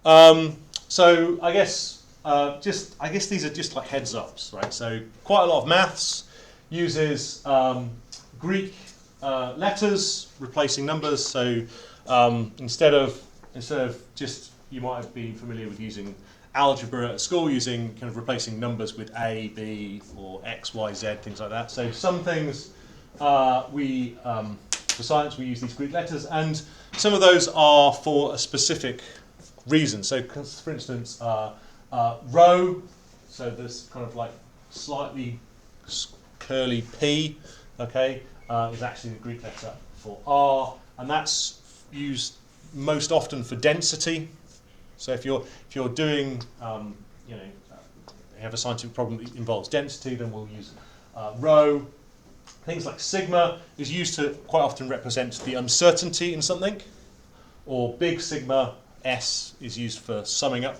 So I guess these are just like heads ups, right? So quite a lot of maths uses Greek letters replacing numbers. So instead of just, you might have been familiar with using algebra at school, using kind of replacing numbers with A, B, or X, Y, Z, things like that. So some things for science we use these Greek letters, and some of those are for a specific reason. So for instance, rho, so this kind of like slightly curly P, okay, is actually the Greek letter for R, and that's used most often for density. So if you're doing you have a scientific problem that involves density, then we'll use rho. Things like sigma is used to quite often represent the uncertainty in something, or big sigma S is used for summing up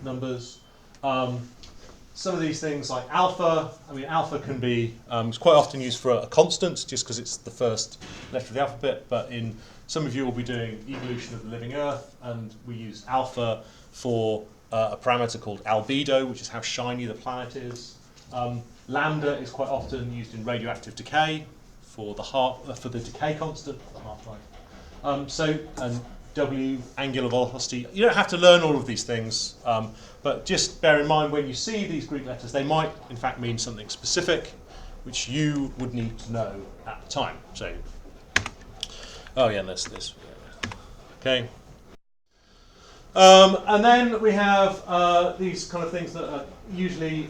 numbers. Some of these things like alpha, alpha can be it's quite often used for a constant just because it's the first letter of the alphabet, but in some of you will be doing evolution of the living Earth, and we use alpha for a parameter called albedo, which is how shiny the planet is. Lambda is quite often used in radioactive decay for the decay constant, the half-life. And W, angular velocity. You don't have to learn all of these things, but just bear in mind when you see these Greek letters, they might in fact mean something specific, which you would need to know at the time. So, oh yeah, this. Okay. And then we have these kind of things that are usually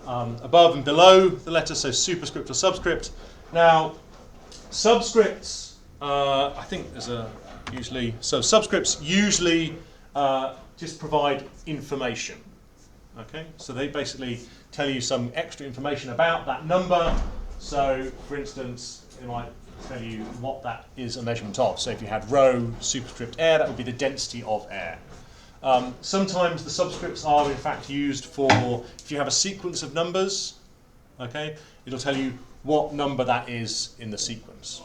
above and below the letter, so superscript or subscript. Now, subscripts, I think there's subscripts usually just provide information. Okay, so they basically tell you some extra information about that number. So, for instance, it might tell you what that is a measurement of. So if you had rho superscript air, that would be the density of air. Sometimes the subscripts are in fact used for, if you have a sequence of numbers, okay, it'll tell you what number that is in the sequence.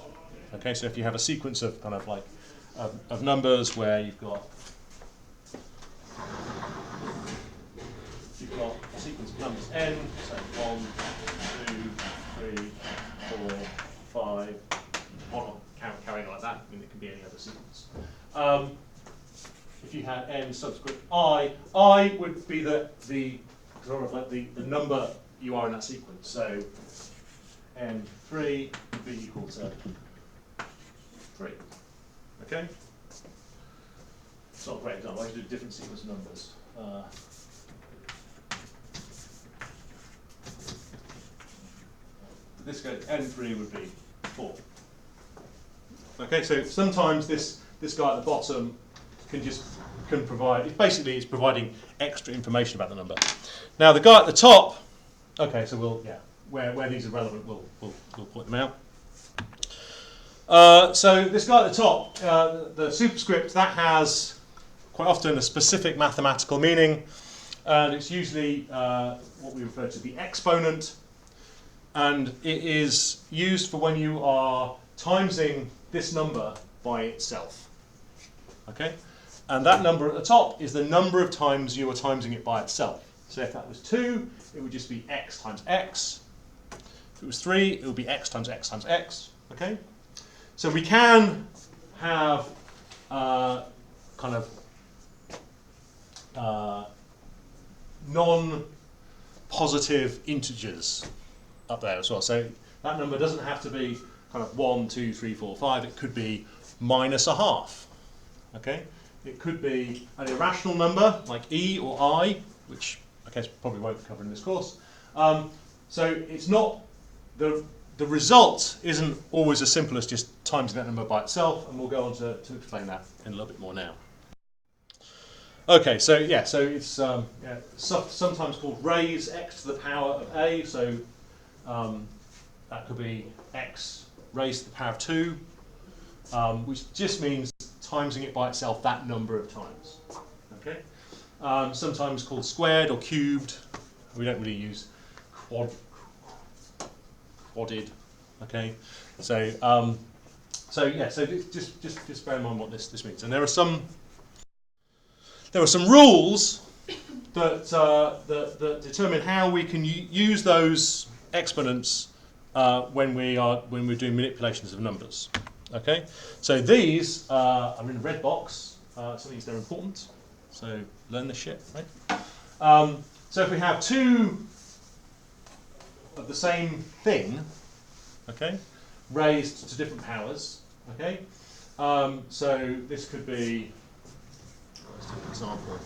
Okay, so if you have a sequence of kind of like of numbers where you've got a sequence of numbers n, so 1, 2, 3, 4, 5, carrying like that. I mean, it can be any other sequence. If you had n subscript I would be the sort of like the number you are in that sequence. So n3 would be equal to 3. Okay? It's not a great example. I should do a different sequence of numbers. This goes, n3 would be 4. Okay, so sometimes this guy at the bottom can provide, it's providing extra information about the number. Now the guy at the top, okay, so where these are relevant, we'll point them out. So this guy at the top, the superscript, that has quite often a specific mathematical meaning, and it's usually what we refer to the exponent, and it is used for when you are timesing this number by itself. Okay, and that number at the top is the number of times you are timesing it by itself. So if that was 2, it would just be x times x. If it was 3, it would be x times x times x. Okay, so we can have kind of non-positive integers up there as well. So that number doesn't have to be kind of 1, 2, 3, 4, 5. It could be -1/2. Okay, it could be an irrational number like e or I, which I guess probably won't cover in this course. So it's not the result isn't always as simple as just timesing that number by itself, and we'll go on to explain that in a little bit more now. Okay, so it's sometimes called raise x to the power of a. So that could be x raised to the power of 2, which just means timesing it by itself that number of times. Okay, sometimes called squared or cubed. We don't really use quadded. Okay, so just bear in mind what this means. And there are some there are some rules that determine how we can use those exponents when we're doing manipulations of numbers. Okay, so these are in a red box. So these they're important. So learn this shit, right? So if we have two of the same thing, okay, raised to different powers, okay. So this could be, let's do an example.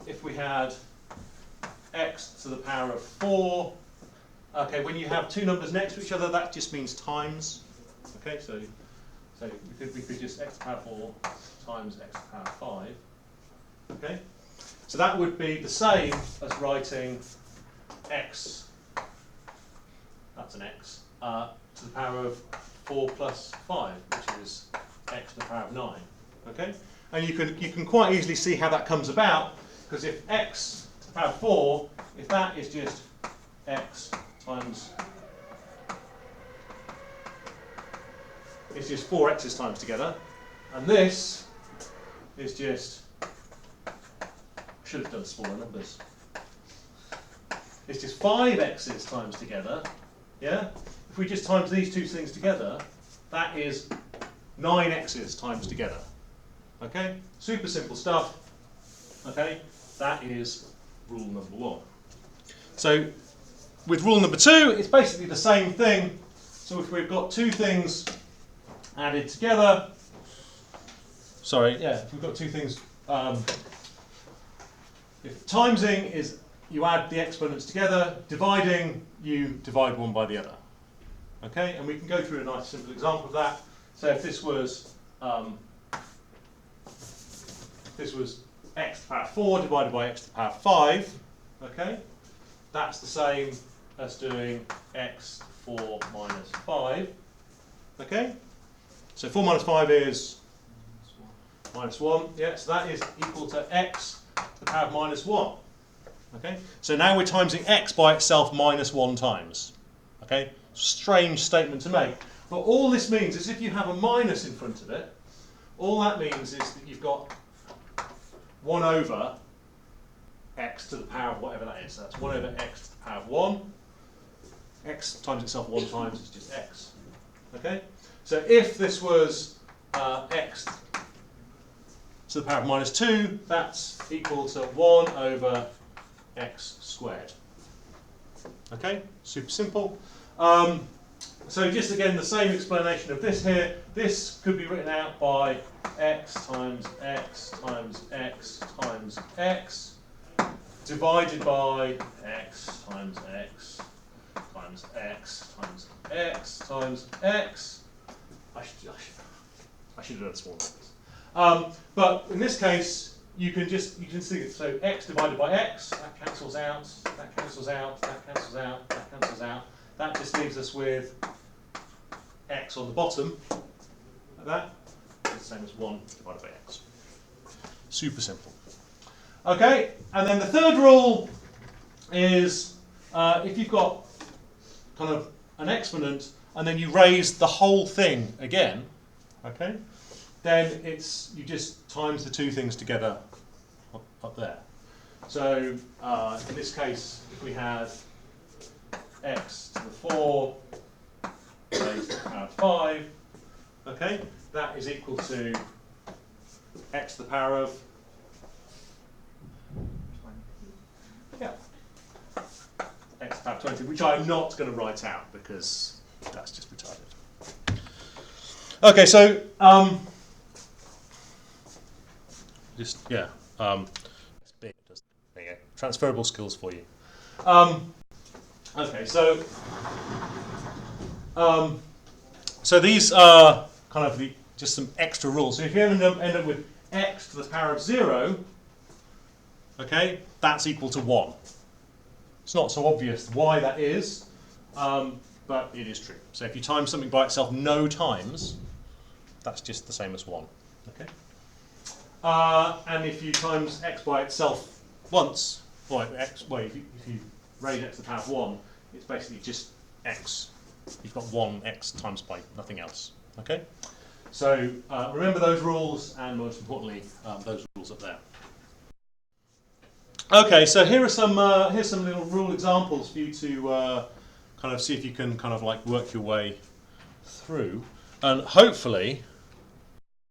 If we had x to the power of 4, okay, when you have two numbers next to each other, that just means times. Okay, so we could just x to the power 4 times x to the power 5. Okay, so that would be the same as writing x, that's an x, to the power of 4 plus 5, which is x to the power of 9. Okay, and you can quite easily see how that comes about, because if x to the power of 4, if that is just x times, it's just 4 x's times together, and this is just, I should have done smaller numbers. It's just 5 x's times together. Yeah. If we just times these two things together, that is 9 x's times together. Okay. Super simple stuff. Okay. That is rule number 1. So with rule number 2, it's basically the same thing. So if we've got two things added together, if we've got two things, if timesing is you add the exponents together, dividing, you divide one by the other. Okay, and we can go through a nice simple example of that. So if this was x to the power 4 divided by x to the power 5, okay, that's the same as doing x to 4 minus 5. Okay, so 4 minus 5 is minus 1. Yeah, so that is equal to x to the power of minus 1. Okay, so now we're timesing x by itself minus 1 times. Okay, strange statement to make. But all this means is if you have a minus in front of it, all that means is that you've got 1 over x to the power of whatever that is. So that's 1 over x to the power of 1. X times itself 1 times is just x. Okay, so if this was x to the power of minus 2, that's equal to 1 over x squared. Okay, super simple. So just again the same explanation of this here. This could be written out by x times x times x times x divided by x times x times x times x times x. I should have done small numbers. But in this case, you can see it. So x divided by x, that cancels out, that cancels out, that cancels out, that cancels out. That just leaves us with x on the bottom, like that. It's the same as 1 divided by x. Super simple. Okay, and then the third rule is if you've got kind of an exponent and then you raise the whole thing again, okay, then you just times the two things together up there. So in this case, if we had x to the 4 raised to the power of 5, okay, that is equal to x to the power of x to the power of 20, which I'm not going to write out because that's just retarded. Okay, so it's big, doesn't it? There you go. Transferable skills for you. Okay, so these are kind of just some extra rules. So if you end up with x to the power of 0, okay, that's equal to 1. It's not so obvious why that is, but it is true. So if you times something by itself no times, that's just the same as 1. Okay. And if you times x by itself once, if you raise x to the power of 1, it's basically just x You've got 1x times by nothing else. Okay. So remember those rules, and most importantly, those rules up there. Okay, so here's some little rule examples for you to kind of see if you can kind of like work your way through, and hopefully